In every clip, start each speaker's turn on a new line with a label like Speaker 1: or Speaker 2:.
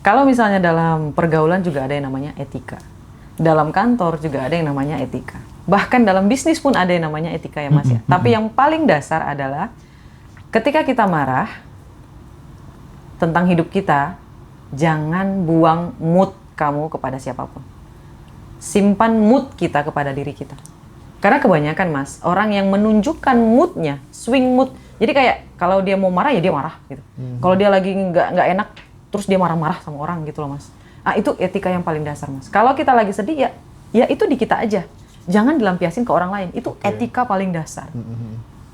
Speaker 1: Kalau misalnya dalam pergaulan juga ada yang namanya etika. Dalam kantor juga ada yang namanya etika. Bahkan dalam bisnis pun ada yang namanya etika ya Mas ya. Tapi yang paling dasar adalah ketika kita marah tentang hidup kita, jangan buang mood kamu kepada siapapun. Simpan mood kita kepada diri kita. Karena kebanyakan Mas, orang yang menunjukkan moodnya, swing mood. Jadi kayak kalau dia mau marah ya dia marah gitu. Kalau dia lagi nggak enak, terus dia marah-marah sama orang gitu loh Mas. Ah itu etika yang paling dasar Mas. Kalau kita lagi sedih ya itu di kita aja. Jangan dilampiasin ke orang lain. Itu etika paling dasar.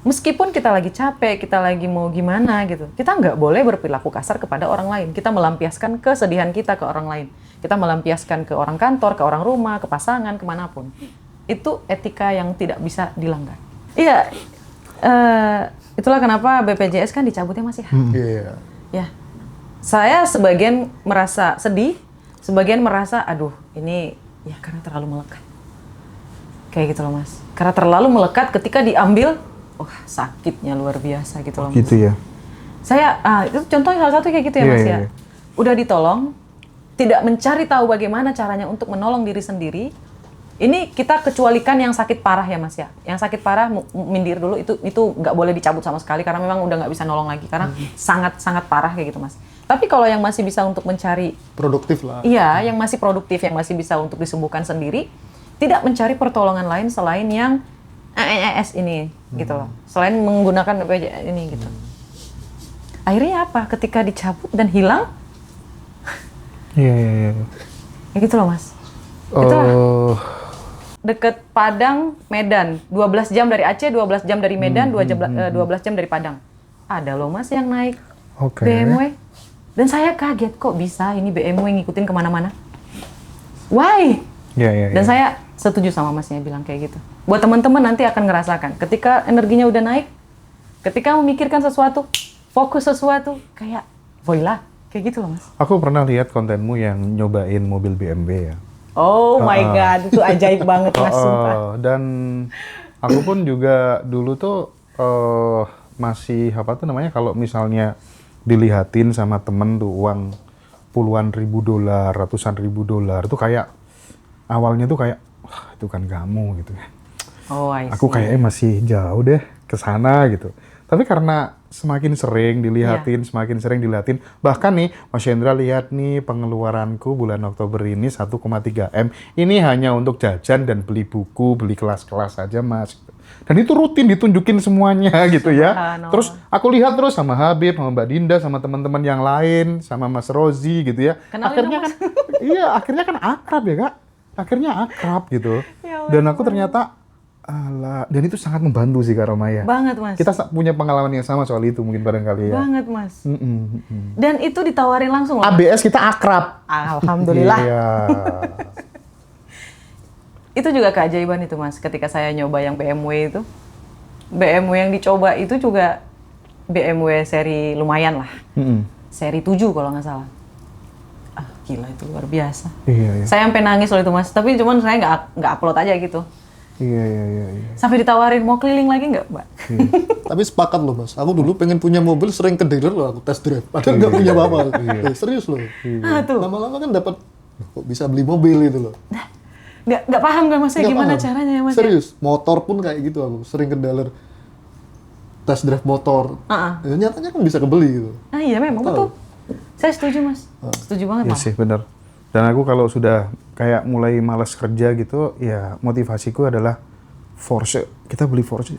Speaker 1: Meskipun kita lagi capek, kita lagi mau gimana gitu, kita nggak boleh berperilaku kasar kepada orang lain. Kita melampiaskan kesedihan kita ke orang lain. Kita melampiaskan ke orang kantor, ke orang rumah, ke pasangan, kemanapun. Itu etika yang tidak bisa dilanggar. Iya, itulah kenapa BPJS kan dicabutnya Mas ya.
Speaker 2: Iya.
Speaker 1: Ya, saya sebagian merasa sedih, sebagian merasa, aduh ini ya karena terlalu melekat. Kayak gitu loh Mas. Karena terlalu melekat ketika diambil, wah sakitnya luar biasa gitu loh Mas.
Speaker 2: Gitu ya.
Speaker 1: Saya, itu contohnya salah satu kayak gitu ya Mas ya. Udah ditolong, tidak mencari tahu bagaimana caranya untuk menolong diri sendiri. Ini kita kecualikan yang sakit parah ya Mas ya. Yang sakit parah mindir dulu itu nggak boleh dicabut sama sekali karena memang udah nggak bisa nolong lagi karena sangat parah kayak gitu Mas. Tapi kalau yang masih bisa untuk mencari
Speaker 2: Produktif lah.
Speaker 1: iya, yang masih produktif, yang masih bisa untuk disembuhkan sendiri, tidak mencari pertolongan lain selain yang AES ini gitu loh. Selain menggunakan BPJS ini gitu. Akhirnya apa? Ketika dicabut dan hilang,
Speaker 2: Iya.
Speaker 1: ya gitu loh Mas. Itulah. Deket Padang, Medan. 12 jam dari Aceh, 12 jam dari Medan, 12 jam dari Padang. Ada loh Mas yang naik BMW. Dan saya kaget kok bisa ini BMW ngikutin kemana-mana. Why? Dan saya setuju sama Masnya bilang kayak gitu. Buat teman-teman nanti akan ngerasakan. Ketika energinya udah naik, ketika memikirkan sesuatu, fokus sesuatu, kayak voila. Kayak gitu loh Mas.
Speaker 2: Aku pernah lihat kontenmu yang nyobain mobil BMW ya.
Speaker 1: Oh my God, itu ajaib banget Mas, sumpah.
Speaker 2: Dan aku pun juga dulu tuh masih apa tuh namanya kalau misalnya dilihatin sama temen tuh uang puluhan ribu dolar, ratusan ribu dolar tuh kayak awalnya tuh kayak wah itu kan kamu gitu ya.
Speaker 1: Oh, I see.
Speaker 2: Aku kayaknya masih jauh deh ke sana gitu. Tapi karena semakin sering dilihatin, bahkan nih Mas Hendra lihat nih pengeluaranku bulan Oktober ini 1,3 M. Ini hanya untuk jajan dan beli buku, beli kelas-kelas aja Mas. Dan itu rutin ditunjukin semuanya gitu ya. Terus aku lihat terus sama Habib, sama Mbak Dinda, sama teman-teman yang lain, sama Mas Rozi gitu ya.
Speaker 1: Kenalin
Speaker 2: akhirnya
Speaker 1: dong,
Speaker 2: kan, akhirnya kan akrab ya Kak. Akhirnya akrab gitu.
Speaker 1: Ya Allah,
Speaker 2: dan aku ternyata dan itu sangat membantu sih Kak Romaya.
Speaker 1: Banget Mas.
Speaker 2: Kita punya pengalaman yang sama soal itu mungkin barangkali ya.
Speaker 1: Banget Mas. Dan itu ditawarin langsung loh.
Speaker 2: ABS kita akrab.
Speaker 1: Alhamdulillah.
Speaker 2: Iya.
Speaker 1: Itu juga keajaiban itu Mas. Ketika saya nyoba yang BMW itu, BMW yang dicoba itu juga BMW seri lumayan lah. Seri 7 kalau nggak salah. Gila itu luar biasa.
Speaker 2: Iya.
Speaker 1: Saya sampai nangis loh itu Mas. Tapi cuman saya nggak upload aja gitu.
Speaker 2: Iya.
Speaker 1: Sampai ditawarin mau keliling lagi nggak, Mbak?
Speaker 3: Tapi sepakat loh Mas, aku dulu pengen punya mobil sering ke dealer loh aku test drive, padahal nggak punya apa-apa. Serius loh.
Speaker 1: Tuh.
Speaker 3: Lama-lama kan dapat kok bisa beli mobil gitu loh.
Speaker 1: Nggak paham kan Mas, gimana caranya ya Mas?
Speaker 3: Serius, motor pun kayak gitu aku, sering ke dealer test drive motor. Ya, nyatanya kan bisa kebeli gitu.
Speaker 1: Iya memang betul. Saya setuju Mas, setuju banget
Speaker 2: Iya
Speaker 1: Mas.
Speaker 2: sih benar. Dan aku kalau sudah kayak mulai malas kerja gitu, ya motivasiku adalah Porsche. Kita beli Porsche.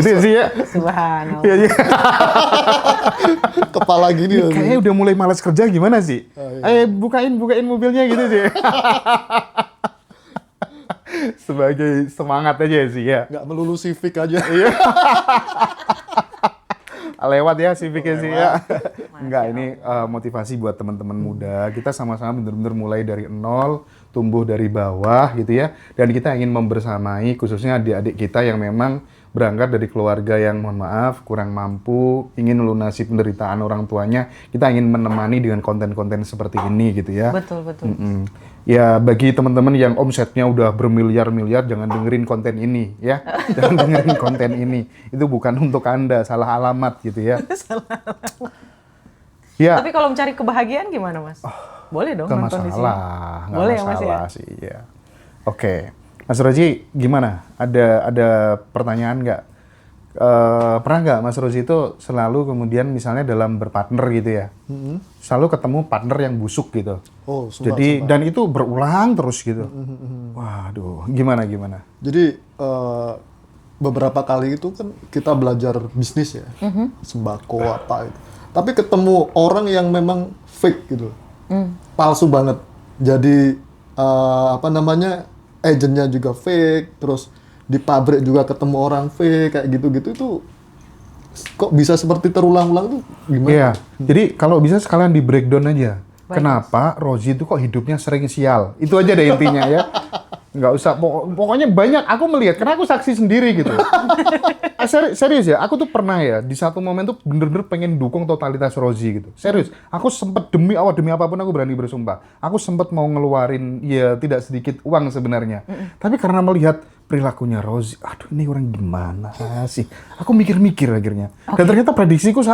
Speaker 2: Gitu sih ya.
Speaker 1: Subhanallah.
Speaker 2: Iya.
Speaker 3: Kepala gini loh.
Speaker 2: Kayaknya udah mulai malas kerja gimana sih? Bukain mobilnya gitu sih. Sebagai semangat aja sih ya.
Speaker 3: Nggak melulu Civic aja.
Speaker 2: Iya. Lewat ya Civic-nya sih ya. Enggak, ini motivasi buat teman-teman muda. Kita sama-sama benar-benar mulai dari nol, tumbuh dari bawah gitu ya. Dan kita ingin membersamai khususnya adik-adik kita yang memang berangkat dari keluarga yang mohon maaf kurang mampu, ingin melunasi penderitaan orang tuanya. Kita ingin menemani dengan konten-konten seperti ini gitu ya.
Speaker 1: Betul.
Speaker 2: Ya bagi teman-teman yang omsetnya udah bermiliar-miliar, jangan dengerin konten ini ya. Jangan dengerin konten ini. Itu bukan untuk Anda, salah alamat gitu ya.
Speaker 1: Salah alamat.
Speaker 2: Ya.
Speaker 1: Tapi kalau mencari kebahagiaan gimana, Mas? Boleh dong
Speaker 2: Nggak
Speaker 1: nonton di sini.
Speaker 2: masalah, nggak
Speaker 1: Boleh ya, Mas, ya?
Speaker 2: masalah sih. Ya. Oke, Mas Roji, gimana? Ada pertanyaan nggak? Pernah nggak Mas Roji itu selalu kemudian misalnya dalam berpartner gitu ya, selalu ketemu partner yang busuk gitu.
Speaker 3: Oh, sumpah,
Speaker 2: Jadi
Speaker 3: sumpah.
Speaker 2: dan itu berulang terus gitu. Waduh, gimana?
Speaker 3: Jadi beberapa kali itu kan kita belajar bisnis ya, sembako apa itu. Tapi ketemu orang yang memang fake gitu, palsu banget. Jadi apa namanya, agennya juga fake, terus di pabrik juga ketemu orang fake kayak gitu-gitu itu kok bisa seperti terulang-ulang tuh gimana?
Speaker 2: Iya. Jadi kalau bisa sekalian di breakdown aja.
Speaker 1: Baik,
Speaker 2: Kenapa Roji itu kok hidupnya sering sial? Itu aja deh intinya ya. Nggak usah, pokoknya banyak aku melihat, karena aku saksi sendiri gitu. Serius ya, aku tuh pernah ya, di satu momen tuh bener-bener pengen dukung totalitas Roji gitu. Serius, aku sempet demi apapun aku berani bersumpah. Aku sempet mau ngeluarin, ya tidak sedikit uang sebenarnya. Tapi karena melihat perilakunya Roji, aduh ini orang gimana sih? Aku mikir-mikir akhirnya. Dan ternyata prediksiku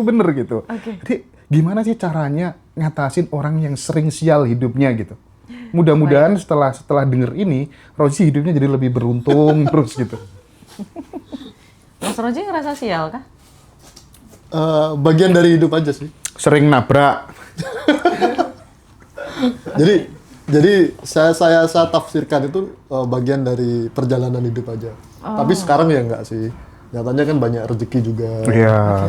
Speaker 2: bener gitu. Jadi gimana sih caranya ngatasin orang yang sering sial hidupnya gitu? Mudah-mudahan setelah denger ini, Roji hidupnya jadi lebih beruntung terus gitu.
Speaker 1: Mas Roji ngerasa sial kah?
Speaker 3: Bagian dari hidup aja sih.
Speaker 2: Sering nabrak.
Speaker 3: Jadi saya tafsirkan itu bagian dari perjalanan hidup aja. Tapi sekarang ya enggak sih. Nyatanya kan banyak rezeki juga.
Speaker 2: Iya,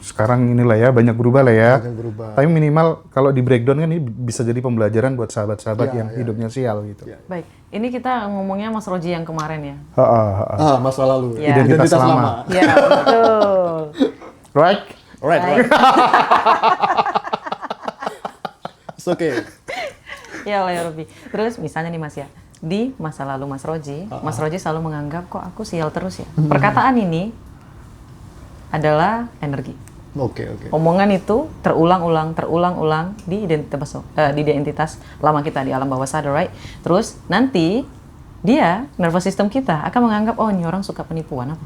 Speaker 2: sekarang inilah ya banyak berubah lah ya.
Speaker 3: Banyak berubah.
Speaker 2: Tapi minimal kalau di breakdown kan ini bisa jadi pembelajaran buat sahabat-sahabat yang hidupnya sial gitu.
Speaker 1: Baik, ini kita ngomongnya Mas Roji yang kemarin ya.
Speaker 3: Masa lalu.
Speaker 1: Ya.
Speaker 2: Identitas lama.
Speaker 1: Ya, betul.
Speaker 2: Right?
Speaker 3: Right. It's okay.
Speaker 1: Ya Allah ya Robi. Terus misalnya nih Mas ya, di masa lalu Mas Roji selalu menganggap kok aku sial terus ya. Perkataan ini adalah energi.
Speaker 3: Oke.
Speaker 1: Omongan itu terulang-ulang di identitas lama kita di alam bawah sadar, right? Terus nanti dia nervous system kita akan menganggap oh ini orang suka penipuan apa?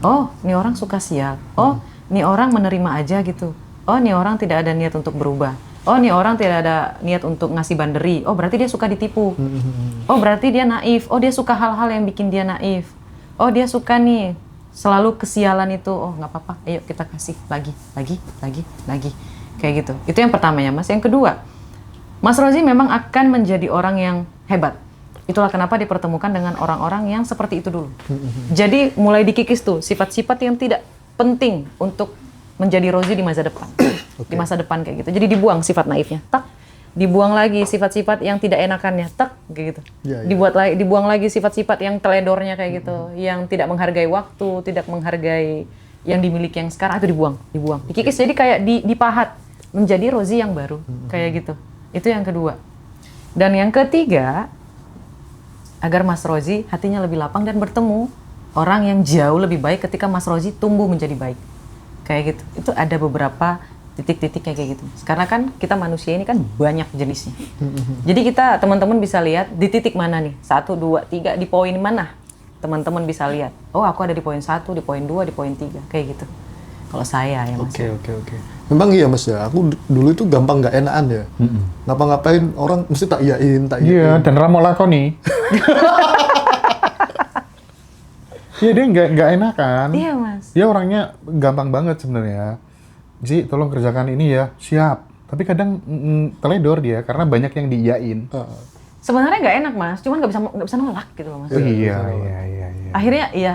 Speaker 1: Oh ini orang suka sial. Oh ini orang menerima aja gitu. Oh ini orang tidak ada niat untuk berubah. Oh ini orang tidak ada niat untuk ngasih banderi. Oh berarti dia suka ditipu. Oh berarti dia naif. Oh dia suka hal-hal yang bikin dia naif. Oh dia suka nih selalu kesialan itu. Oh nggak apa-apa. Ayo kita kasih lagi. Kayak gitu. Itu yang pertama ya Mas. Yang kedua, Mas Roji memang akan menjadi orang yang hebat. Itulah kenapa dipertemukan dengan orang-orang yang seperti itu dulu. Jadi mulai dikikis tuh sifat-sifat yang tidak penting untuk menjadi Roji di masa depan. Di masa depan kayak gitu. Jadi dibuang sifat naifnya. Tak. Dibuang lagi sifat-sifat yang tidak enakannya. Tak kayak gitu. Dibuang lagi sifat-sifat yang teledornya kayak gitu. Yang tidak menghargai waktu, tidak menghargai yang dimiliki yang sekarang, itu dibuang. Dikikis jadi kayak dipahat menjadi Roji yang baru. Kayak gitu. Itu yang kedua. Dan yang ketiga, agar Mas Roji hatinya lebih lapang dan bertemu orang yang jauh lebih baik ketika Mas Roji tumbuh menjadi baik. Kayak gitu. Itu ada beberapa titik-titik kayak gitu. Karena kan kita manusia ini kan banyak jenisnya. Jadi kita teman-teman bisa lihat di titik mana nih. 1, 2, 3 di poin mana. Teman-teman bisa lihat. Oh aku ada di poin 1, di poin 2, di poin 3. Kayak gitu. Kalau saya ya Mas.
Speaker 3: Oke. Memang iya Mas ya. Aku dulu itu gampang nggak enakan ya. Ngapa-ngapain orang mesti tak iyain.
Speaker 2: Iya, dan Ramo lakoni. Iya dia nggak enakan.
Speaker 1: Iya Mas.
Speaker 2: Dia orangnya gampang banget sebenarnya. Ji, tolong kerjakan ini ya. Siap. Tapi kadang teledor dia karena banyak yang diiyain.
Speaker 1: Sebenarnya nggak enak Mas, cuman nggak bisa nolak gitu loh Mas.
Speaker 2: Iya.
Speaker 1: Akhirnya iya,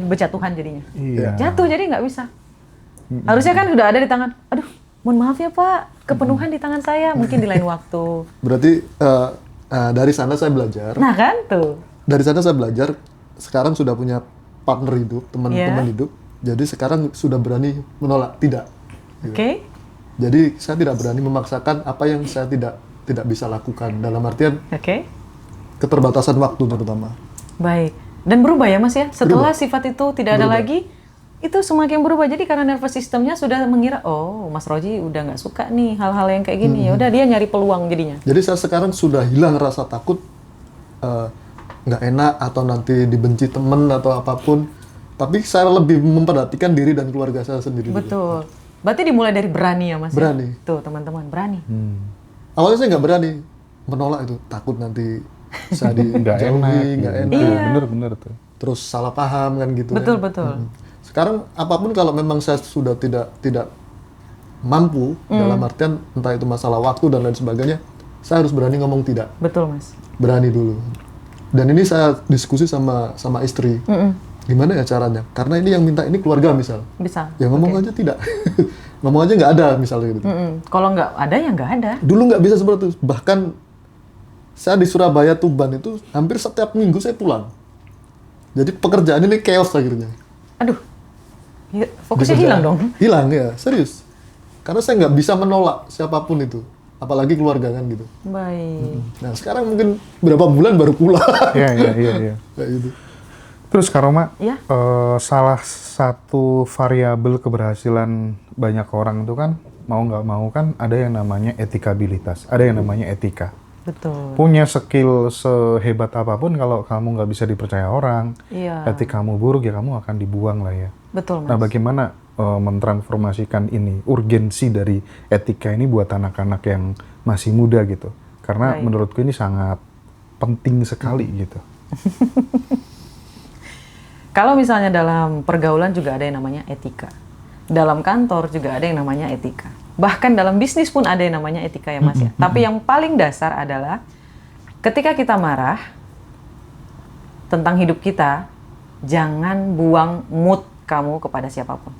Speaker 1: berjatuhan jadinya.
Speaker 2: Iya.
Speaker 1: Jatuh jadi nggak bisa. Harusnya kan udah ada di tangan. Aduh, mohon maaf ya Pak, kepenuhan di tangan saya. Mungkin di lain waktu.
Speaker 3: Berarti dari sana saya belajar.
Speaker 1: Nah kan tuh.
Speaker 3: Dari sana saya belajar. Sekarang sudah punya partner hidup, teman-teman hidup. Jadi sekarang sudah berani menolak tidak.
Speaker 1: Oke.
Speaker 3: Jadi saya tidak berani memaksakan apa yang saya tidak bisa lakukan. Dalam artian keterbatasan waktu terutama.
Speaker 1: Baik. Dan berubah ya Mas ya. Setelah
Speaker 3: Berubah.
Speaker 1: sifat itu tidak ada lagi, itu semakin berubah. Jadi karena nervous systemnya sudah mengira, oh Mas Roji udah nggak suka nih hal-hal yang kayak gini. Ya udah dia nyari peluang jadinya.
Speaker 3: Jadi saya sekarang sudah hilang rasa takut nggak enak atau nanti dibenci temen atau apapun. Tapi saya lebih memperhatikan diri dan keluarga saya sendiri dulu.
Speaker 1: Betul. Berarti dimulai dari berani ya Mas? ya?
Speaker 3: Berani.
Speaker 1: Tuh teman-teman, berani.
Speaker 3: Awalnya saya nggak berani menolak itu, takut nanti saya
Speaker 2: Nggak
Speaker 3: dijauhi,
Speaker 2: enak.
Speaker 3: nggak
Speaker 2: gitu.
Speaker 3: enak.
Speaker 2: Bener-bener tuh.
Speaker 3: Terus salah paham kan gitu.
Speaker 1: Betul,
Speaker 3: kan.
Speaker 1: betul.
Speaker 3: Sekarang apapun kalau memang saya sudah tidak mampu dalam artian entah itu masalah waktu dan lain sebagainya, saya harus berani ngomong tidak.
Speaker 1: Betul Mas.
Speaker 3: Berani dulu. Dan ini saya diskusi sama istri. Gimana ya caranya? Karena ini yang minta ini keluarga misal.
Speaker 1: Bisa.
Speaker 3: Ya ngomong aja tidak. Ngomong aja nggak ada misalnya gitu.
Speaker 1: Kalau nggak ada ya nggak ada.
Speaker 3: Dulu nggak bisa seperti itu. Bahkan saya di Surabaya, Tuban itu hampir setiap minggu saya pulang. Jadi pekerjaan ini chaos akhirnya.
Speaker 1: Aduh, fokusnya
Speaker 3: Di
Speaker 1: hilang
Speaker 3: kerjaan.
Speaker 1: dong.
Speaker 3: Hilang ya, serius. Karena saya nggak bisa menolak siapapun itu. Apalagi keluarga kan gitu.
Speaker 1: Baik.
Speaker 3: Nah sekarang mungkin berapa bulan baru pulang.
Speaker 2: Iya.
Speaker 3: Kayak gitu.
Speaker 2: Terus Kak Roma,
Speaker 1: Iya.
Speaker 2: salah satu variabel keberhasilan banyak orang itu kan mau nggak mau kan ada yang namanya etikabilitas, ada yang namanya etika.
Speaker 1: Betul.
Speaker 2: Punya skill sehebat apapun kalau kamu nggak bisa dipercaya orang,
Speaker 1: Iya.
Speaker 2: etikamu buruk ya kamu akan dibuang lah ya.
Speaker 1: Betul Mas.
Speaker 2: Nah bagaimana mentransformasikan ini, urgensi dari etika ini buat anak-anak yang masih muda gitu? Karena
Speaker 1: Baik.
Speaker 2: menurutku ini sangat penting sekali gitu.
Speaker 1: Kalau misalnya dalam pergaulan juga ada yang namanya etika. Dalam kantor juga ada yang namanya etika. Bahkan dalam bisnis pun ada yang namanya etika ya Mas ya. Tapi yang paling dasar adalah ketika kita marah tentang hidup kita, jangan buang mood kamu kepada siapapun.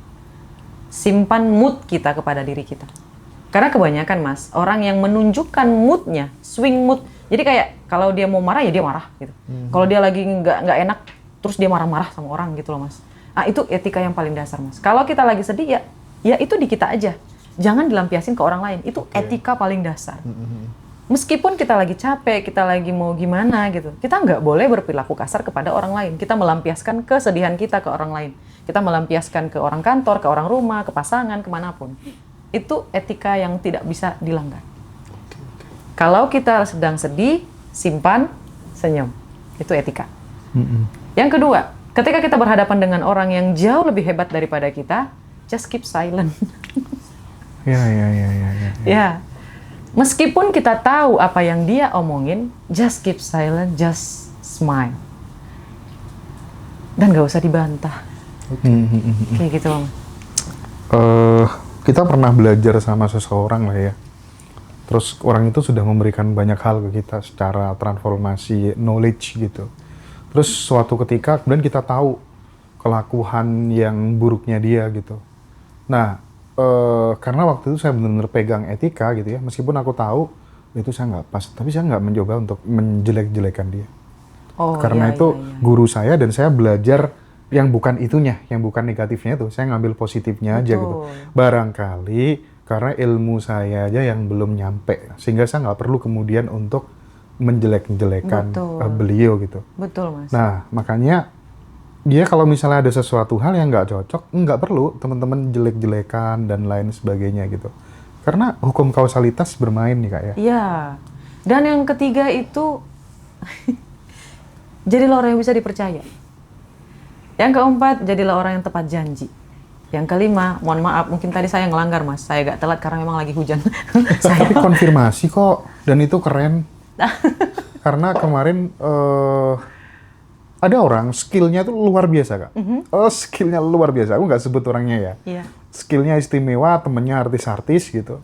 Speaker 1: Simpan mood kita kepada diri kita. Karena kebanyakan Mas, orang yang menunjukkan moodnya, swing mood. Jadi kayak kalau dia mau marah ya dia marah gitu. Kalau dia lagi nggak enak, terus dia marah-marah sama orang gitu loh Mas. Ah itu etika yang paling dasar Mas. Kalau kita lagi sedih ya itu di kita aja. Jangan dilampiasin ke orang lain. Itu etika paling dasar. Meskipun kita lagi capek, kita lagi mau gimana gitu, kita nggak boleh berperilaku kasar kepada orang lain. Kita melampiaskan kesedihan kita ke orang lain. Kita melampiaskan ke orang kantor, ke orang rumah, ke pasangan, kemanapun. Itu etika yang tidak bisa dilanggar. Kalau kita sedang sedih, simpan, senyum. Itu etika. Yang kedua, ketika kita berhadapan dengan orang yang jauh lebih hebat daripada kita, just keep silent.
Speaker 2: Ya.
Speaker 1: Ya, meskipun kita tahu apa yang dia omongin, just keep silent, just smile. Dan gak usah dibantah. Kayak gitu loh.
Speaker 2: Kita pernah belajar sama seseorang lah ya. Terus orang itu sudah memberikan banyak hal ke kita secara transformasi knowledge gitu. Terus suatu ketika kemudian kita tahu kelakuan yang buruknya dia gitu. Nah, karena waktu itu saya benar-benar pegang etika gitu ya, meskipun aku tahu itu saya nggak pas, tapi saya nggak mencoba untuk menjelek-jelekan dia.
Speaker 1: Oh,
Speaker 2: Karena
Speaker 1: iya,
Speaker 2: itu
Speaker 1: iya, iya.
Speaker 2: guru saya dan saya belajar yang bukan itunya, yang bukan negatifnya itu, saya ngambil positifnya aja gitu.
Speaker 1: Betul.
Speaker 2: Barangkali karena ilmu saya aja yang belum nyampe, sehingga saya nggak perlu kemudian untuk menjelek-jelekan
Speaker 1: Betul.
Speaker 2: beliau gitu.
Speaker 1: Betul, Mas.
Speaker 2: Nah, makanya dia kalau misalnya ada sesuatu hal yang nggak cocok, nggak perlu teman-teman jelek-jelekan dan lain sebagainya gitu. Karena hukum kausalitas bermain nih Kak ya.
Speaker 1: Iya. Dan yang ketiga itu, jadilah orang yang bisa dipercaya. Yang keempat, jadilah orang yang tepat janji. Yang kelima, mohon maaf, mungkin tadi saya ngelanggar Mas. Saya agak telat karena memang lagi hujan.
Speaker 2: Tapi konfirmasi kok, dan itu keren. Karena kemarin ada orang skillnya tuh luar biasa Kak. Skillnya luar biasa. Aku nggak sebut orangnya ya.
Speaker 1: Iya.
Speaker 2: Skillnya istimewa, temennya artis-artis gitu.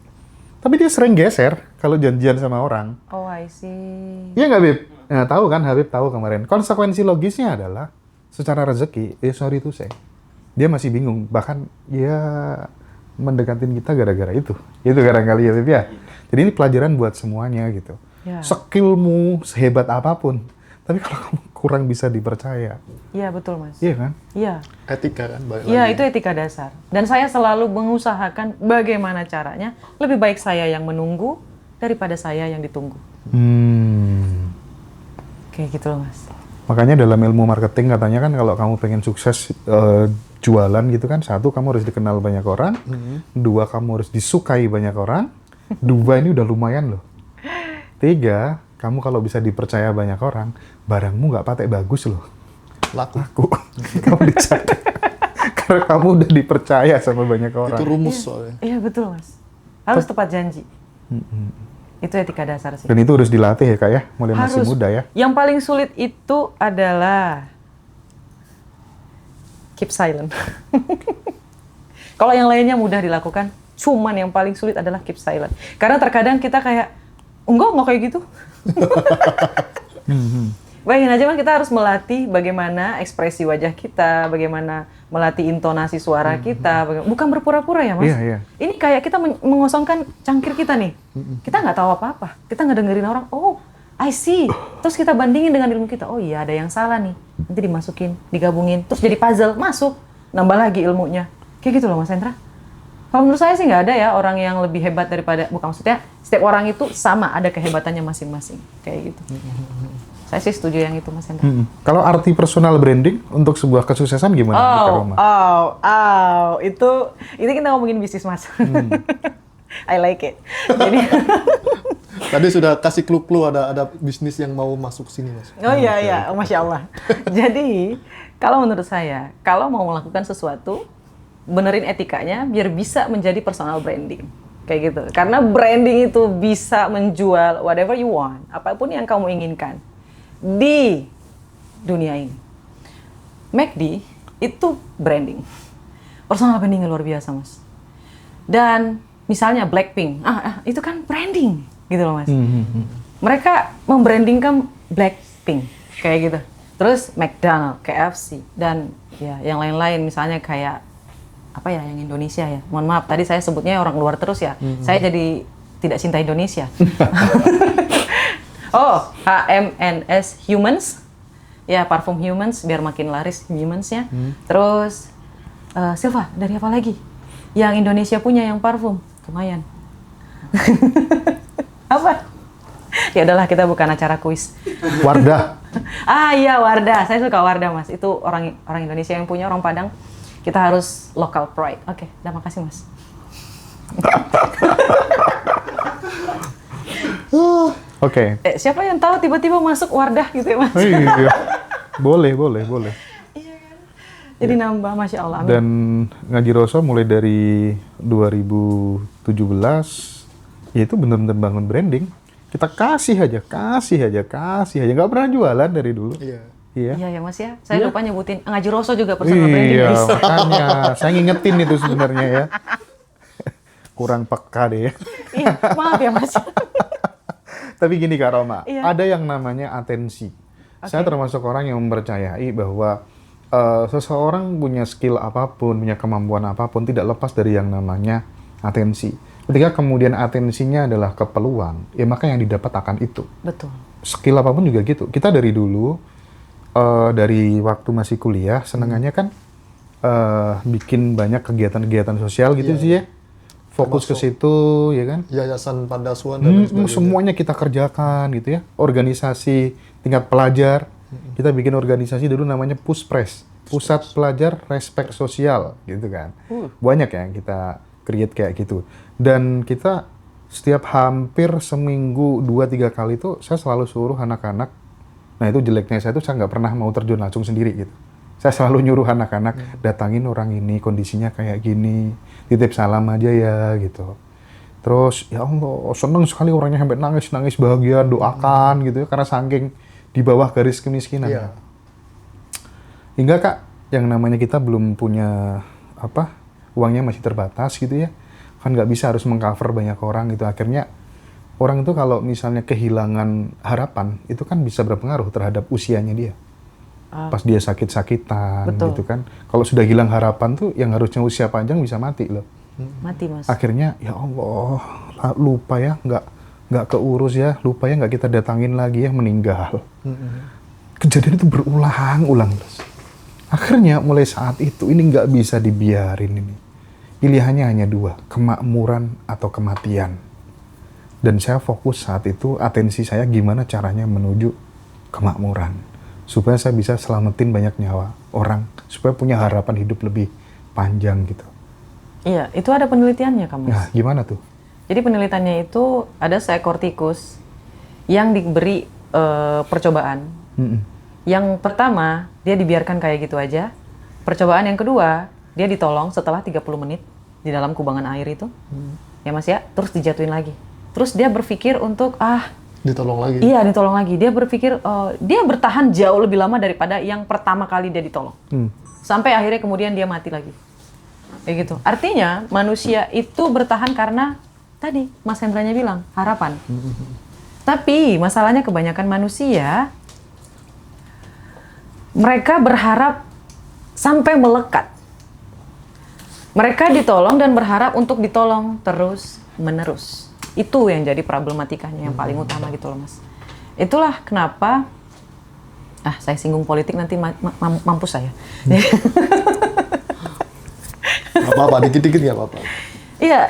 Speaker 2: Tapi dia sering geser kalau janjian sama orang.
Speaker 1: Oh, I see.
Speaker 2: Iya nggak Bib? Nah, tahu kan Habib tahu kemarin. Konsekuensi logisnya adalah secara rezeki, sorry to say, dia masih bingung. Bahkan ya mendekatin kita gara-gara itu. Itu barangkali ya Bib ya. Jadi ini pelajaran buat semuanya gitu.
Speaker 1: Ya.
Speaker 2: Skillmu sehebat apapun, tapi kalau kamu kurang bisa dipercaya,
Speaker 1: Iya, betul Mas.
Speaker 2: iya kan?
Speaker 1: Iya.
Speaker 3: Etika kan, balik
Speaker 1: Iya,
Speaker 3: lagi.
Speaker 1: itu etika dasar. Dan saya selalu mengusahakan bagaimana caranya. Lebih baik saya yang menunggu daripada saya yang ditunggu. Kayak gitu loh Mas.
Speaker 2: Makanya dalam ilmu marketing katanya kan kalau kamu pengen sukses jualan gitu kan, satu kamu harus dikenal banyak orang, dua kamu harus disukai banyak orang, dua ini udah lumayan loh. Tiga, kamu kalau bisa dipercaya banyak orang, barangmu nggak patek bagus loh.
Speaker 3: laku.
Speaker 2: Aku, kamu dijaga. Karena kamu udah dipercaya sama banyak orang.
Speaker 3: Itu rumus soalnya.
Speaker 1: Iya betul Mas. Harus tepat janji. Itu etika dasar sih.
Speaker 2: Dan itu harus dilatih ya Kak ya, mulai masih
Speaker 1: Harus.
Speaker 2: muda ya.
Speaker 1: Yang paling sulit itu adalah keep silent. Kalau yang lainnya mudah dilakukan, cuman yang paling sulit adalah keep silent. Karena terkadang kita kayak, enggak kayak gitu. Bayangin aja Mas, kita harus melatih bagaimana ekspresi wajah kita, bagaimana melatih intonasi suara kita, bukan berpura-pura ya Mas.
Speaker 2: Iya, iya.
Speaker 1: Ini kayak kita mengosongkan cangkir kita nih. Kita nggak tahu apa-apa, kita nggak dengerin orang, oh I see. Terus kita bandingin dengan ilmu kita, oh iya ada yang salah nih. Nanti dimasukin, digabungin, terus jadi puzzle, masuk. Nambah lagi ilmunya. Kayak gitu loh Mas Hendra. Kalau menurut saya sih nggak ada ya orang yang lebih hebat daripada, bukan maksudnya setiap orang itu sama, ada kehebatannya masing-masing. Kayak gitu. Saya sih setuju yang itu Mas Hendra.
Speaker 2: Kalau arti personal branding untuk sebuah kesuksesan gimana Kak Roma?
Speaker 1: Itu kita ngomongin bisnis Mas. I like it. Jadi
Speaker 3: Tadi sudah kasih clue-clue ada bisnis yang mau masuk sini Mas.
Speaker 1: oh iya, Masya Allah. Jadi kalau menurut saya, kalau mau melakukan sesuatu, benerin etikanya biar bisa menjadi personal branding. Kayak gitu. Karena branding itu bisa menjual whatever you want, apapun yang kamu inginkan di dunia ini. McD itu branding. Personal branding luar biasa, Mas. Dan misalnya Blackpink, itu kan branding, gitu loh, Mas. Mereka membrandingkan Blackpink, kayak gitu. Terus McDonald, KFC, dan ya yang lain-lain, misalnya kayak apa ya yang Indonesia ya. Mohon maaf, tadi saya sebutnya orang luar terus ya. Saya jadi tidak cinta Indonesia. Oh, HMNS Humans, ya parfum Humans biar makin laris Humans-nya. Terus Silva, dari apa lagi? Yang Indonesia punya yang parfum, lumayan. Apa? Ya udahlah, kita bukan acara kuis.
Speaker 2: Wardah.
Speaker 1: Iya Wardah, saya suka Wardah Mas. Itu orang Indonesia yang punya, orang Padang. Kita harus local pride. Oke, terima kasih Mas.
Speaker 2: Oke.
Speaker 1: Siapa yang tahu tiba-tiba masuk Wardah gitu ya Mas?
Speaker 2: Iya. Boleh.
Speaker 1: Jadi nambah, Masya Allah. Amin.
Speaker 2: Dan Ngaji Roso mulai dari 2017, ya itu benar-benar bangun branding. Kita kasih aja. Nggak pernah jualan dari dulu.
Speaker 3: Iya.
Speaker 1: Iya ya Mas ya. Saya lupa nyebutin Ngaji Roso juga personal branding.
Speaker 2: Iya,
Speaker 1: Mas.
Speaker 2: makanya. Saya ngingetin itu sebenarnya ya. Kurang peka deh ya.
Speaker 1: Iya, maaf ya Mas.
Speaker 2: Tapi gini Kak Roma,
Speaker 1: Iya.
Speaker 2: ada yang namanya atensi. Saya termasuk orang yang mempercayai bahwa seseorang punya skill apapun, punya kemampuan apapun, tidak lepas dari yang namanya atensi. Ketika kemudian atensinya adalah keperluan, ya maka yang didapat akan itu.
Speaker 1: Betul.
Speaker 2: Skill apapun juga gitu. Kita dari dulu, dari waktu masih kuliah, senengannya kan bikin banyak kegiatan-kegiatan sosial gitu sih ya. Fokus ke situ, ya kan?
Speaker 3: Yayasan Pandasuan dan lain sebagainya.
Speaker 2: Semuanya kita kerjakan gitu ya. Organisasi tingkat pelajar, kita bikin organisasi dulu namanya Puspres, Pusat Pelajar Respek Sosial, gitu kan. Banyak ya yang kita create kayak gitu. Dan kita setiap hampir seminggu 2-3 kali itu saya selalu suruh anak-anak. Nah itu jeleknya saya tuh saya nggak pernah mau terjun langsung sendiri gitu. Saya selalu nyuruh anak-anak datangin orang ini, kondisinya kayak gini, titip salam aja ya gitu. Terus ya Allah seneng sekali orangnya sampai nangis bahagia, doakan gitu ya karena saking di bawah garis kemiskinan.
Speaker 3: Iya.
Speaker 2: Hingga Kak, yang namanya kita belum punya uangnya masih terbatas gitu ya, kan nggak bisa harus mengcover banyak orang gitu. Akhirnya orang itu kalau misalnya kehilangan harapan itu kan bisa berpengaruh terhadap usianya dia. Pas dia sakit-sakitan gitu kan. Kalau sudah hilang harapan tuh yang harusnya usia panjang bisa mati loh.
Speaker 1: Mati Mas.
Speaker 2: Akhirnya ya Allah lupa ya nggak keurus ya, lupa ya nggak kita datangin lagi ya, meninggal. Kejadian itu berulang-ulang terus. Akhirnya mulai saat itu ini nggak bisa dibiarin ini. Pilihannya hanya 2, kemakmuran atau kematian. Dan saya fokus saat itu, atensi saya gimana caranya menuju kemakmuran. Supaya saya bisa selamatin banyak nyawa orang, supaya punya harapan hidup lebih panjang gitu.
Speaker 1: Iya, itu ada penelitiannya Kak Mas.
Speaker 2: Nah, gimana tuh?
Speaker 1: Jadi penelitiannya itu ada seekor tikus yang diberi percobaan. Yang pertama, dia dibiarkan kayak gitu aja. Percobaan yang kedua, dia ditolong setelah 30 menit di dalam kubangan air itu. Ya Mas ya, terus dijatuhin lagi. Terus dia berpikir untuk,
Speaker 3: Ditolong lagi.
Speaker 1: iya ditolong lagi. Dia berpikir, dia bertahan jauh lebih lama daripada yang pertama kali dia ditolong. Sampai akhirnya kemudian dia mati lagi. Kayak gitu. Artinya, manusia itu bertahan karena, tadi Mas Hendranya bilang, harapan. Tapi masalahnya kebanyakan manusia, mereka berharap sampai melekat. Mereka ditolong dan berharap untuk ditolong terus menerus. Itu yang jadi problematikanya yang paling utama gitu loh Mas. Itulah kenapa, saya singgung politik nanti mampus saya.
Speaker 3: Gak apa-apa, dikit-dikit gak apa-apa.
Speaker 1: Iya,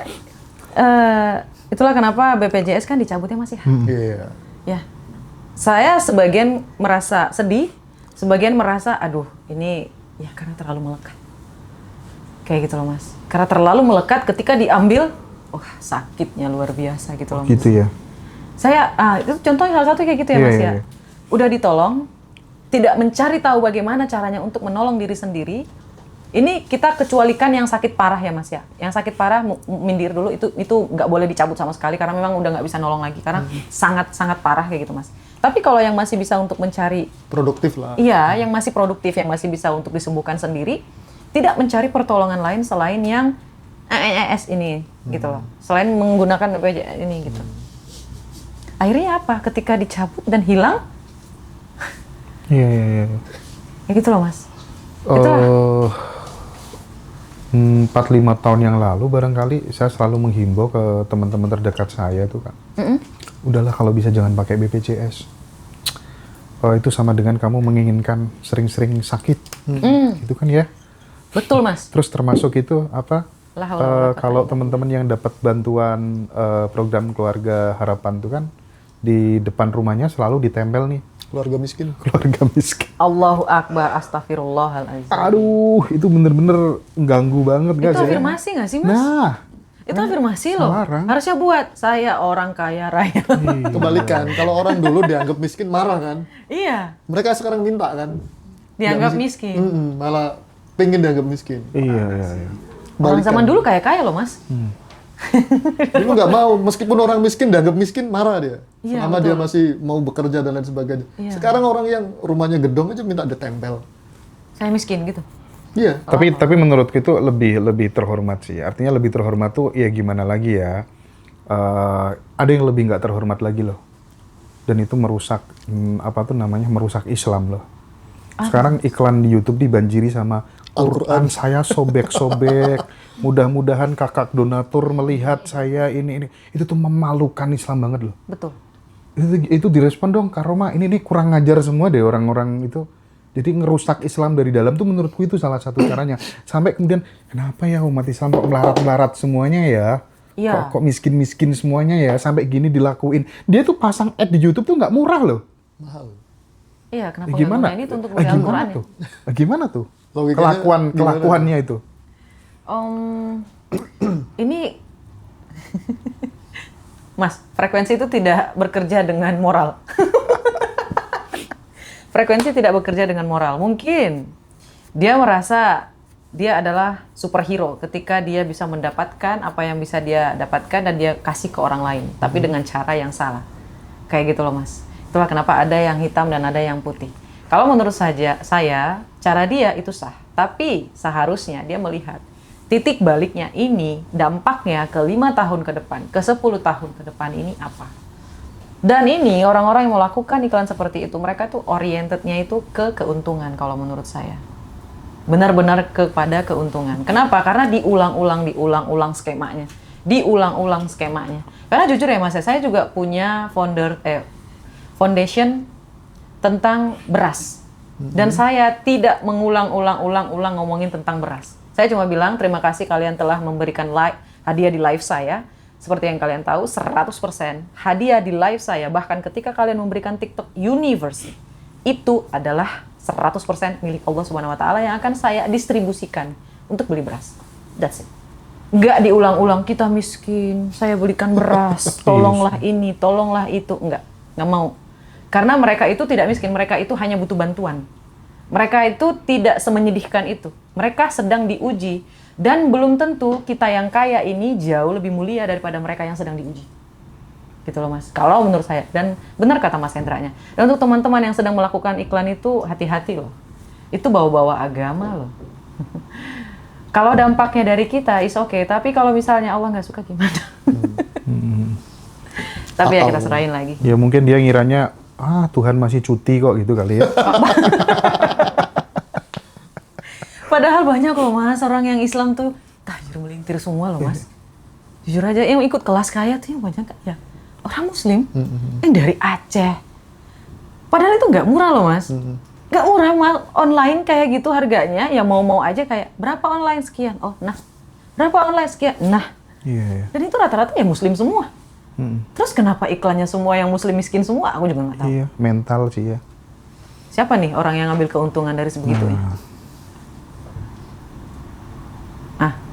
Speaker 1: itulah kenapa BPJS kan dicabutnya Mas ya.
Speaker 3: Iya.
Speaker 1: Ya, saya sebagian merasa sedih, sebagian merasa, aduh ini ya karena terlalu melekat. Kayak gitu loh Mas. Karena terlalu melekat ketika diambil, sakitnya luar biasa gitu loh Mas.
Speaker 2: Gitu ya.
Speaker 1: Saya, itu contohnya salah satu kayak gitu ya Mas ya. Udah ditolong, tidak mencari tahu bagaimana caranya untuk menolong diri sendiri. Ini kita kecualikan yang sakit parah ya Mas ya. Yang sakit parah, mindir dulu, itu nggak boleh dicabut sama sekali karena memang udah nggak bisa nolong lagi. Karena sangat-sangat parah kayak gitu Mas. Tapi kalau yang masih bisa untuk mencari
Speaker 3: Produktif lah.
Speaker 1: iya, yang masih produktif, yang masih bisa untuk disembuhkan sendiri, tidak mencari pertolongan lain selain yang AES ini, gitu loh. Selain menggunakan BPJS ini, gitu. Akhirnya apa? Ketika dicabut dan hilang,
Speaker 2: Iya.
Speaker 1: ya gitu loh Mas. Itulah.
Speaker 2: 4-5 tahun yang lalu barangkali saya selalu menghimbau ke teman-teman terdekat saya tuh kan. Udahlah kalau bisa jangan pakai BPJS. Itu sama dengan kamu menginginkan sering-sering sakit. Gitu kan ya.
Speaker 1: Betul Mas.
Speaker 2: Terus termasuk itu apa? Kalau
Speaker 1: Lah,
Speaker 2: teman-teman yang dapat bantuan program keluarga harapan tuh kan di depan rumahnya selalu ditempel nih
Speaker 3: Keluarga miskin.
Speaker 2: keluarga miskin.
Speaker 1: Allahu Akbar, astagfirullahaladzim.
Speaker 2: Aduh, itu bener-bener ganggu banget nggak
Speaker 1: Itu
Speaker 2: sih?
Speaker 1: afirmasi nggak sih Mas?
Speaker 2: Nah,
Speaker 1: Itu afirmasi loh.
Speaker 2: Larang.
Speaker 1: Harusnya buat, saya orang kaya raya.
Speaker 3: Kebalikan, kalau orang dulu dianggap miskin marah kan.
Speaker 1: Iya,
Speaker 3: Mereka sekarang minta kan.
Speaker 1: dianggap miskin.
Speaker 3: Malah pengen dianggap miskin.
Speaker 2: iya.
Speaker 1: Orang zaman dulu kaya-kaya loh Mas.
Speaker 3: Dulu nggak mau, meskipun orang miskin dianggap miskin marah dia.
Speaker 1: Iya,
Speaker 3: Selama
Speaker 1: betul.
Speaker 3: dia masih mau bekerja dan lain sebagainya.
Speaker 1: Iya.
Speaker 3: Sekarang orang yang rumahnya gedong aja minta ditempel.
Speaker 1: Saya miskin gitu.
Speaker 3: Iya.
Speaker 2: Tapi menurutku itu lebih terhormat sih. Artinya lebih terhormat tuh ya gimana lagi ya? Ada yang lebih nggak terhormat lagi loh. Dan itu merusak merusak Islam loh. Sekarang iklan di YouTube dibanjiri sama Quran saya sobek-sobek. Mudah-mudahan kakak donatur melihat saya ini. Itu tuh memalukan Islam banget loh.
Speaker 1: Betul.
Speaker 2: Itu direspon dong, Kak Roma, ini kurang ngajar semua deh orang-orang itu. Jadi ngerusak Islam dari dalam tuh menurutku itu salah satu caranya. Sampai kemudian, kenapa ya umat Islam kok melarat-melarat semuanya ya?
Speaker 1: Iya.
Speaker 2: Kok miskin-miskin semuanya ya? Sampai gini dilakuin. Dia tuh pasang ad di YouTube tuh nggak murah loh.
Speaker 3: Mahal.
Speaker 1: Iya, kenapa
Speaker 2: Gimana?
Speaker 1: nggak ini tuh untuk beli Al-Quran ya?
Speaker 2: Gimana tuh?
Speaker 3: Logikanya
Speaker 2: Kelakuannya itu.
Speaker 1: Ini Mas, frekuensi itu tidak bekerja dengan moral. Frekuensi tidak bekerja dengan moral. Mungkin dia merasa dia adalah superhero ketika dia bisa mendapatkan apa yang bisa dia dapatkan dan dia kasih ke orang lain, tapi dengan cara yang salah. Kayak gitu loh Mas. Itulah kenapa ada yang hitam dan ada yang putih. Kalau menurut saya, cara dia itu sah. Tapi seharusnya dia melihat titik baliknya ini, dampaknya ke 5 tahun ke depan, ke 10 tahun ke depan ini apa. Dan ini orang-orang yang melakukan iklan seperti itu, mereka tuh orientednya itu ke keuntungan kalau menurut saya. Benar-benar kepada keuntungan. Kenapa? Karena diulang-ulang skemanya. Diulang-ulang skemanya. Karena jujur ya Mas, saya juga punya foundation tentang beras. Dan saya tidak mengulang-ulang ngomongin tentang beras. Saya cuma bilang terima kasih kalian telah memberikan hadiah di live saya. Seperti yang kalian tahu, 100% hadiah di live saya. Bahkan ketika kalian memberikan TikTok Universe, itu adalah 100% milik Allah Subhanahu Wa Taala yang akan saya distribusikan untuk beli beras. That's it. Nggak diulang-ulang, kita miskin, saya belikan beras, tolonglah ini, tolonglah itu. Nggak mau. Karena mereka itu tidak miskin, mereka itu hanya butuh bantuan. Mereka itu tidak semenyedihkan itu. Mereka sedang diuji. Dan belum tentu kita yang kaya ini jauh lebih mulia daripada mereka yang sedang diuji. Gitu loh Mas. Kalau menurut saya. Dan benar kata Mas Hendranya. Dan untuk teman-teman yang sedang melakukan iklan itu, hati-hati loh. Itu bawa-bawa agama loh. Kalau dampaknya dari kita, is okay. Tapi kalau misalnya Allah nggak suka gimana? Tapi ya kita serahin lagi.
Speaker 2: Ya mungkin dia ngiranya, Tuhan masih cuti kok gitu kali ya.
Speaker 1: Padahal banyak loh Mas, orang yang Islam tuh tajir melintir semua loh Mas. Jujur aja, yang ikut kelas kaya tuh yang banyak ya orang Muslim yang dari Aceh. Padahal itu nggak murah loh Mas. Nggak murah, online kayak gitu harganya, ya mau-mau aja kayak, berapa online sekian? Oh, nah. Berapa online sekian? Nah.
Speaker 2: Iya.
Speaker 1: Dan itu rata-rata ya Muslim semua. Terus kenapa iklannya semua yang Muslim miskin semua? Aku juga nggak tahu.
Speaker 2: Iya, mental sih ya.
Speaker 1: Siapa nih orang yang ngambil keuntungan dari sebegitunya?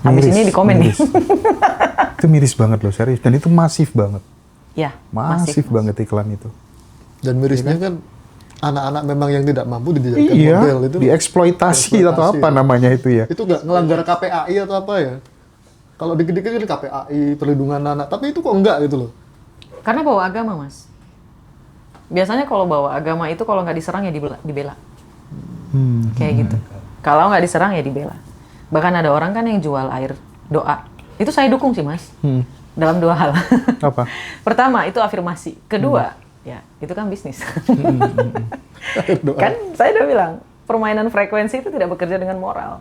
Speaker 1: Habis
Speaker 2: Miris,
Speaker 1: ini di komen
Speaker 2: miris.
Speaker 1: nih.
Speaker 2: Itu miris banget loh, serius. Dan itu masif banget.
Speaker 1: Ya,
Speaker 2: Masif banget iklan itu.
Speaker 3: Dan mirisnya kan anak-anak memang yang tidak mampu dijadikan
Speaker 2: Iya,
Speaker 3: model itu.
Speaker 2: dieksploitasi atau apa namanya itu ya.
Speaker 3: Itu nggak ngelanggar KPAI atau apa ya? Kalau dikit-dikit kan KPAI, perlindungan anak, tapi itu kok enggak gitu loh.
Speaker 1: Karena bawa agama, Mas. Biasanya kalau bawa agama itu kalau nggak diserang ya dibela. Kayak gitu. Kalau nggak diserang ya dibela. Bahkan ada orang kan yang jual air doa. Itu saya dukung sih, Mas. Dalam dua hal.
Speaker 2: Apa?
Speaker 1: Pertama, itu afirmasi. Kedua, ya itu kan bisnis. Kan saya udah bilang, permainan frekuensi itu tidak bekerja dengan moral.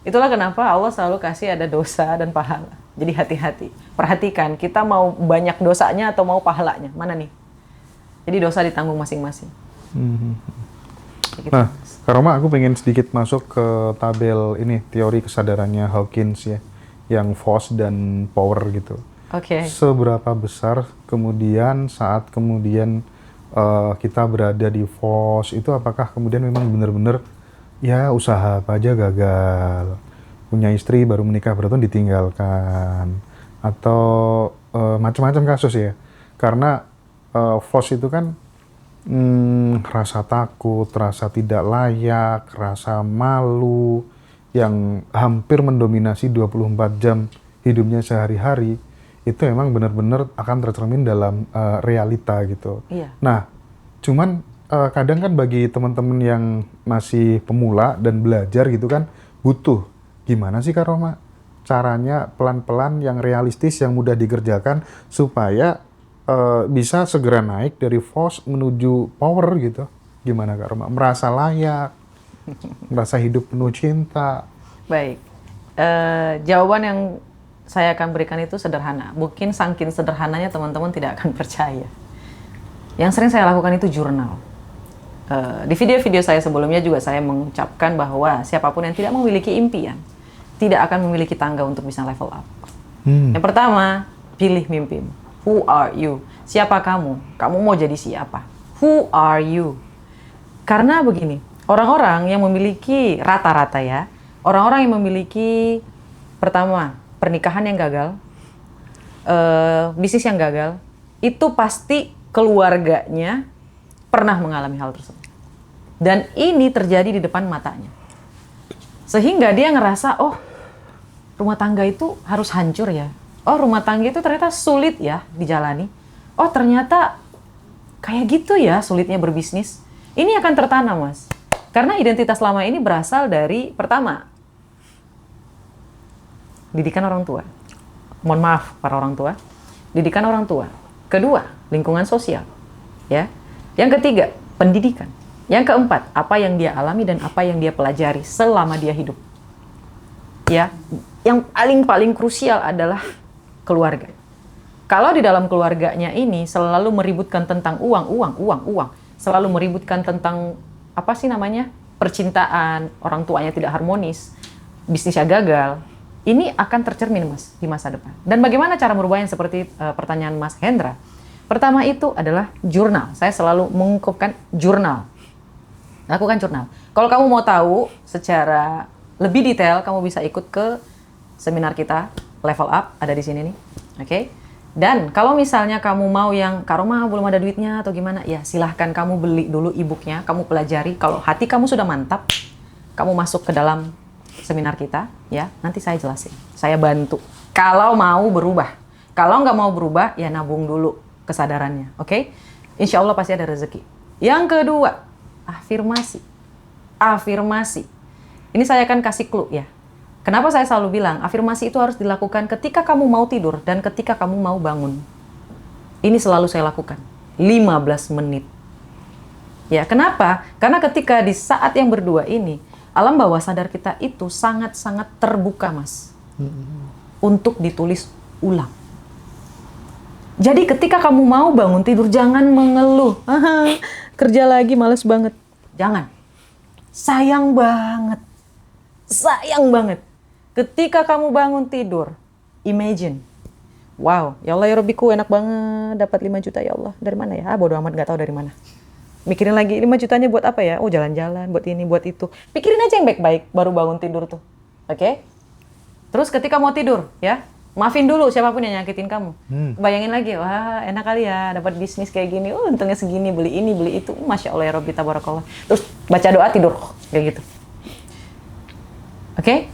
Speaker 1: Itulah kenapa Allah selalu kasih ada dosa dan pahala. Jadi hati-hati. Perhatikan, kita mau banyak dosanya atau mau pahalanya. Mana nih? Jadi dosa ditanggung masing-masing. Gitu.
Speaker 2: Nah, Kak Roma, aku pengen sedikit masuk ke tabel ini, teori kesadarannya Hawkins ya, yang force dan power gitu.
Speaker 1: Oke.
Speaker 2: Seberapa besar kemudian saat kemudian kita berada di force itu, apakah kemudian memang benar-benar ya usaha apa aja gagal, punya istri baru menikah bertahun ditinggalkan, atau macam-macam kasus ya, karena force itu kan rasa takut, rasa tidak layak, rasa malu yang hampir mendominasi 24 jam hidupnya sehari-hari, itu memang benar-benar akan tercermin dalam realita gitu.
Speaker 1: Iya.
Speaker 2: Nah, cuman kadang kan bagi teman-teman yang masih pemula dan belajar gitu kan, butuh gimana sih Kak Roma caranya pelan-pelan yang realistis, yang mudah dikerjakan supaya bisa segera naik dari force menuju power gitu. Gimana Kak Roma? Merasa layak, merasa hidup penuh cinta.
Speaker 1: Baik. Jawaban yang saya akan berikan itu sederhana. Mungkin saking sederhananya teman-teman tidak akan percaya. Yang sering saya lakukan itu jurnal. Di video-video saya sebelumnya juga saya mengucapkan bahwa siapapun yang tidak memiliki impian, tidak akan memiliki tangga untuk bisa level up. Yang pertama, pilih mimpimu. Who are you? Siapa kamu? Kamu mau jadi siapa? Who are you? Karena begini, orang-orang yang memiliki rata-rata ya, orang-orang yang memiliki pertama, pernikahan yang gagal, bisnis yang gagal, itu pasti keluarganya pernah mengalami hal tersebut. Dan ini terjadi di depan matanya. Sehingga dia ngerasa, oh rumah tangga itu harus hancur ya. Oh rumah tangga itu ternyata sulit ya dijalani. Oh ternyata kayak gitu ya sulitnya berbisnis. Ini akan tertanam Mas. Karena identitas lama ini berasal dari pertama, didikan orang tua. Mohon maaf para orang tua. Didikan orang tua. Kedua, lingkungan sosial. Ya. Yang ketiga, pendidikan. Yang keempat, apa yang dia alami dan apa yang dia pelajari selama dia hidup. Ya. Yang paling krusial adalah keluarga. Kalau di dalam keluarganya ini selalu meributkan tentang uang, selalu meributkan tentang apa sih namanya? Percintaan, orang tuanya tidak harmonis, bisnisnya gagal. Ini akan tercermin Mas di masa depan. Dan bagaimana cara merubahnya seperti pertanyaan Mas Hendra? Pertama itu adalah jurnal. Saya selalu mengungkapkan jurnal. Lakukan jurnal. Kalau kamu mau tahu secara lebih detail, kamu bisa ikut ke seminar kita, Level Up, ada di sini nih. Oke? Dan kalau misalnya kamu mau yang Kak Roma belum ada duitnya atau gimana, ya silahkan kamu beli dulu e-booknya, kamu pelajari. Kalau hati kamu sudah mantap, kamu masuk ke dalam seminar kita, ya nanti saya jelasin, saya bantu. Kalau mau berubah, kalau nggak mau berubah, ya nabung dulu kesadarannya, oke? Insya Allah pasti ada rezeki. Yang kedua, afirmasi. Afirmasi. Ini saya akan kasih clue ya. Kenapa saya selalu bilang, afirmasi itu harus dilakukan ketika kamu mau tidur dan ketika kamu mau bangun. Ini selalu saya lakukan. 15 menit. Ya, kenapa? Karena ketika di saat yang berdua ini, alam bawah sadar kita itu sangat-sangat terbuka, Mas. Untuk ditulis ulang. Jadi ketika kamu mau bangun tidur, jangan mengeluh. Kerja lagi males banget. Jangan. Sayang banget. Sayang banget. Ketika kamu bangun tidur, imagine. Wow, ya Allah ya Rabbiku, enak banget dapat 5 juta ya Allah. Dari mana ya? Bodo amat, gak tahu dari mana. Mikirin lagi 5 jutanya buat apa ya? Oh, jalan-jalan, buat ini, buat itu. Pikirin aja yang baik-baik baru bangun tidur tuh. Oke? Terus ketika mau tidur, ya, maafin dulu siapapun yang nyakitin kamu. Bayangin lagi, wah enak kali ya dapat bisnis kayak gini. Oh, untungnya segini, beli ini, beli itu. Masya Allah ya Rabbi tabarakallah. Terus baca doa tidur, kayak gitu. Oke?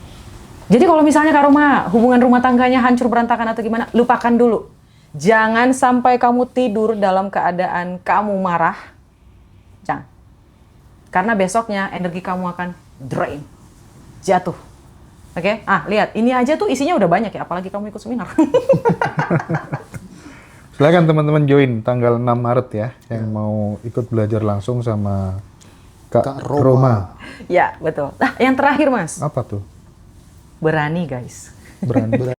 Speaker 1: Jadi kalau misalnya Kak Roma, hubungan rumah tangganya hancur berantakan atau gimana, lupakan dulu. Jangan sampai kamu tidur dalam keadaan kamu marah. Jangan. Karena besoknya energi kamu akan drain. Jatuh. Oke? Lihat. Ini aja tuh isinya udah banyak ya. Apalagi kamu ikut seminar.
Speaker 2: Silakan teman-teman join tanggal 6 Maret ya. Yang mau ikut belajar langsung sama Kak Roma.
Speaker 1: Ya, betul. Nah, yang terakhir Mas.
Speaker 2: Apa tuh?
Speaker 1: Berani guys.
Speaker 2: Berani.